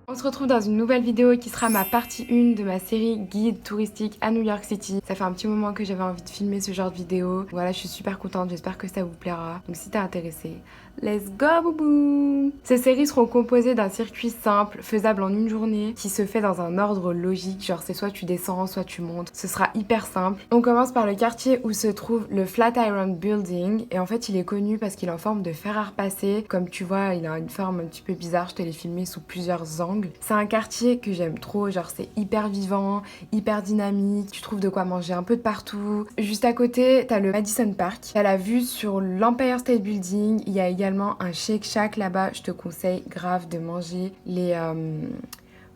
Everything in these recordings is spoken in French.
On se retrouve dans une nouvelle vidéo qui sera ma partie 1 de ma série guide touristique à New York City. Ça fait un petit moment que j'avais envie de filmer ce genre de vidéo. Voilà, je suis super contente, j'espère que ça vous plaira. Donc si t'es intéressé, let's go boubou! Ces séries seront composées d'un circuit simple, faisable en une journée, qui se fait dans un ordre logique, genre c'est soit tu descends, soit tu montes. Ce sera hyper simple. On commence par le quartier où se trouve le Flatiron Building, et en fait il est connu parce qu'il est en forme de fer à repasser. Comme tu vois, il a une forme un petit peu bizarre, je te l'ai filmé sous plusieurs angles. C'est un quartier que j'aime trop, genre c'est hyper vivant, hyper dynamique, tu trouves de quoi manger un peu de partout. Juste à côté, t'as le Madison Park, t'as la vue sur l'Empire State Building, il y a également un Shake Shack là-bas, je te conseille grave de manger les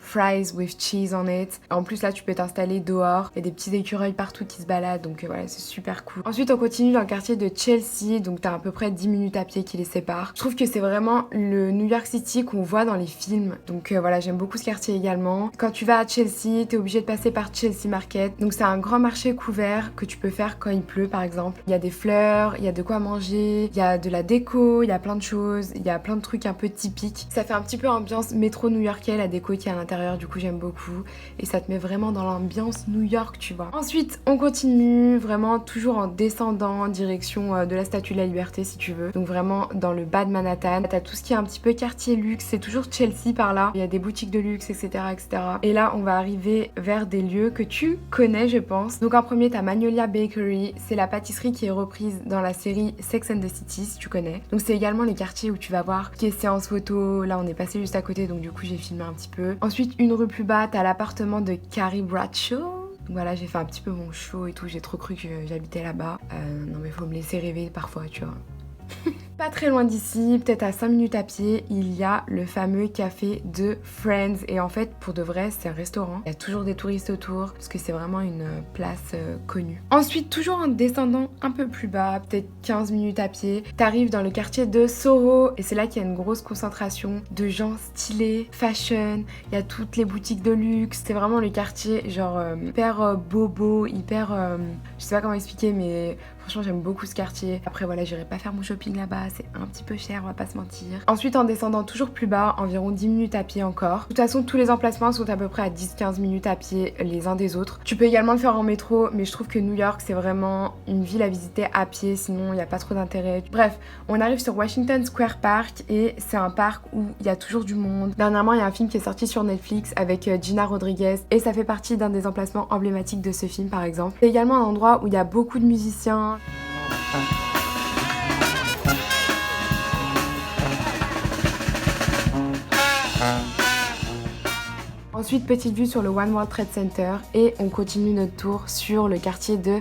fries with cheese on it. En plus là tu peux t'installer dehors, il y a des petits écureuils partout qui se baladent, donc voilà, c'est super cool. Ensuite on continue dans le quartier de Chelsea, donc t'as à peu près 10 minutes à pied qui les séparent. Je trouve que c'est vraiment le New York City qu'on voit dans les films, donc voilà, j'aime beaucoup ce quartier également. Quand tu vas à Chelsea, t'es obligé de passer par Chelsea Market, donc c'est un grand marché couvert que tu peux faire quand il pleut par exemple. Il y a des fleurs, il y a de quoi manger, il y a de la déco, il y a plein de choses, il y a plein de trucs un peu typiques. Ça fait un petit peu ambiance métro new-yorkais, la déco qui est à l'intérieur. Du coup j'aime beaucoup et ça te met vraiment dans l'ambiance New York, tu vois. Ensuite on continue vraiment toujours en descendant en direction de la Statue de la Liberté si tu veux, donc vraiment dans le bas de Manhattan. T'as tout ce qui est un petit peu quartier luxe, c'est toujours Chelsea par là, il y a des boutiques de luxe, etc., etc. Et là on va arriver vers des lieux que tu connais je pense. Donc en premier t'as Magnolia Bakery, c'est la pâtisserie qui est reprise dans la série Sex and the City si tu connais. Donc c'est également les quartiers où tu vas voir qui est séance photo. Là on est passé juste à côté, donc du coup j'ai filmé un petit peu. Ensuite une rue plus bas, t'as l'appartement de Carrie Bradshaw. Donc voilà, j'ai fait un petit peu mon show et tout, j'ai trop cru que j'habitais là-bas. Non mais faut me laisser rêver parfois, tu vois. Pas très loin d'ici, peut-être à 5 minutes à pied, il y a le fameux café de Friends. Et en fait, pour de vrai, c'est un restaurant. Il y a toujours des touristes autour, parce que c'est vraiment une place connue. Ensuite, toujours en descendant un peu plus bas, peut-être 15 minutes à pied, t'arrives dans le quartier de Soho. Et c'est là qu'il y a une grosse concentration de gens stylés, fashion. Il y a toutes les boutiques de luxe. C'est vraiment le quartier genre hyper bobo, hyper... je sais pas comment expliquer, mais... Franchement, j'aime beaucoup ce quartier. Après, voilà, j'irai pas faire mon shopping là-bas, c'est un petit peu cher, on va pas se mentir. Ensuite, en descendant toujours plus bas, environ 10 minutes à pied encore. De toute façon, tous les emplacements sont à peu près à 10-15 minutes à pied les uns des autres. Tu peux également le faire en métro, mais je trouve que New York, c'est vraiment une ville à visiter à pied, sinon il n'y a pas trop d'intérêt. Bref, on arrive sur Washington Square Park et c'est un parc où il y a toujours du monde. Dernièrement, il y a un film qui est sorti sur Netflix avec Gina Rodriguez et ça fait partie d'un des emplacements emblématiques de ce film, par exemple. C'est également un endroit où il y a beaucoup de musiciens. Ensuite, petite vue sur le One World Trade Center et on continue notre tour sur le quartier de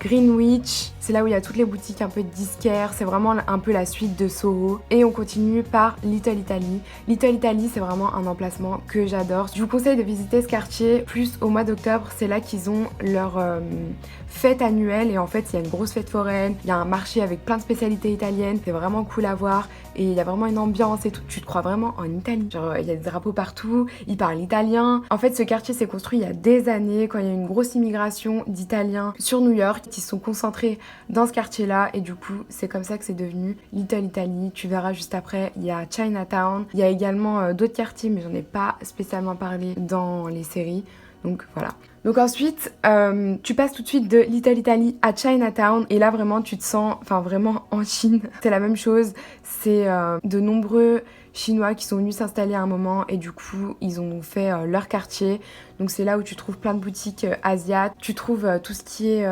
Greenwich. C'est là où il y a toutes les boutiques un peu disquaires, c'est vraiment un peu la suite de Soho. Et on continue par Little Italy. Little Italy, c'est vraiment un emplacement que j'adore. Je vous conseille de visiter ce quartier plus au mois d'octobre, c'est là qu'ils ont leur fête annuelle et en fait il y a une grosse fête foraine, il y a un marché avec plein de spécialités italiennes, c'est vraiment cool à voir et il y a vraiment une ambiance et tout, tu te crois vraiment en Italie. Genre il y a des drapeaux partout, ils parlent italien. En fait ce quartier s'est construit il y a des années quand il y a eu une grosse immigration d'Italiens sur New York qui se sont concentrés dans ce quartier là et du coup c'est comme ça que c'est devenu Little Italy. Tu verras juste après, il y a Chinatown, il y a également d'autres quartiers mais j'en ai pas spécialement parlé dans les séries. Donc voilà. Donc ensuite, tu passes tout de suite de Little Italy à Chinatown et là vraiment tu te sens, enfin vraiment en Chine. C'est la même chose, c'est de nombreux Chinois qui sont venus s'installer à un moment et du coup ils ont fait leur quartier. Donc c'est là où tu trouves plein de boutiques asiates, tu trouves tout ce qui est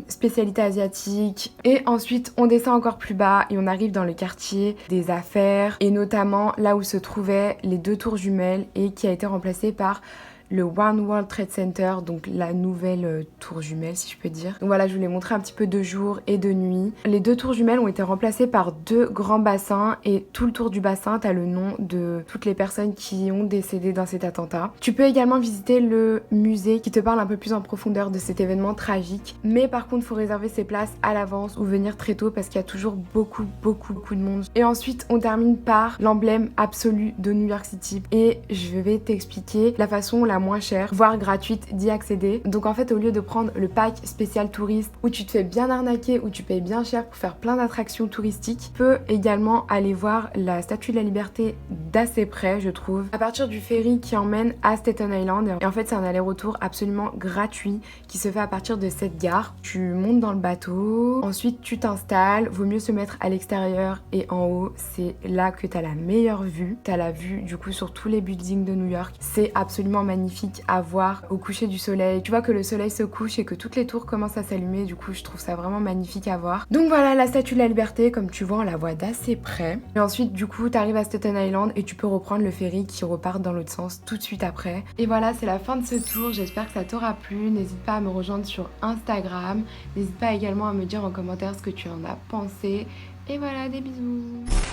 spécialité asiatique. Et ensuite on descend encore plus bas et on arrive dans le quartier des affaires et notamment là où se trouvaient les deux tours jumelles et qui a été remplacé par le One World Trade Center, donc la nouvelle tour jumelle si je peux dire. Donc voilà, je vous l'ai montré un petit peu de jour et de nuit. Les deux tours jumelles ont été remplacées par deux grands bassins et tout le tour du bassin, t'as le nom de toutes les personnes qui ont décédé dans cet attentat. Tu peux également visiter le musée qui te parle un peu plus en profondeur de cet événement tragique. Mais par contre, faut réserver ses places à l'avance ou venir très tôt parce qu'il y a toujours beaucoup de monde. Et ensuite, on termine par l'emblème absolu de New York City. Et je vais t'expliquer la façon la la moins chère, voire gratuite d'y accéder. Donc en fait, au lieu de prendre le pack spécial touriste où tu te fais bien arnaquer, où tu payes bien cher pour faire plein d'attractions touristiques, tu peux également aller voir la Statue de la Liberté d'assez près, je trouve, à partir du ferry qui emmène à Staten Island. Et en fait, c'est un aller-retour absolument gratuit qui se fait à partir de cette gare. Tu montes dans le bateau, ensuite tu t'installes, vaut mieux se mettre à l'extérieur et en haut, c'est là que tu as la meilleure vue. Tu as la vue du coup sur tous les buildings de New York. C'est absolument magnifique à voir au coucher du soleil. Tu vois que le soleil se couche et que toutes les tours commencent à s'allumer, du coup je trouve ça vraiment magnifique à voir. Donc voilà, la Statue de la Liberté, comme tu vois, on la voit d'assez près. Et ensuite du coup tu arrives à Staten Island et tu peux reprendre le ferry qui repart dans l'autre sens tout de suite après. Et voilà, c'est la fin de ce tour, j'espère que ça t'aura plu. N'hésite pas à me rejoindre sur Instagram, n'hésite pas également à me dire en commentaire ce que tu en as pensé. Et voilà, des bisous.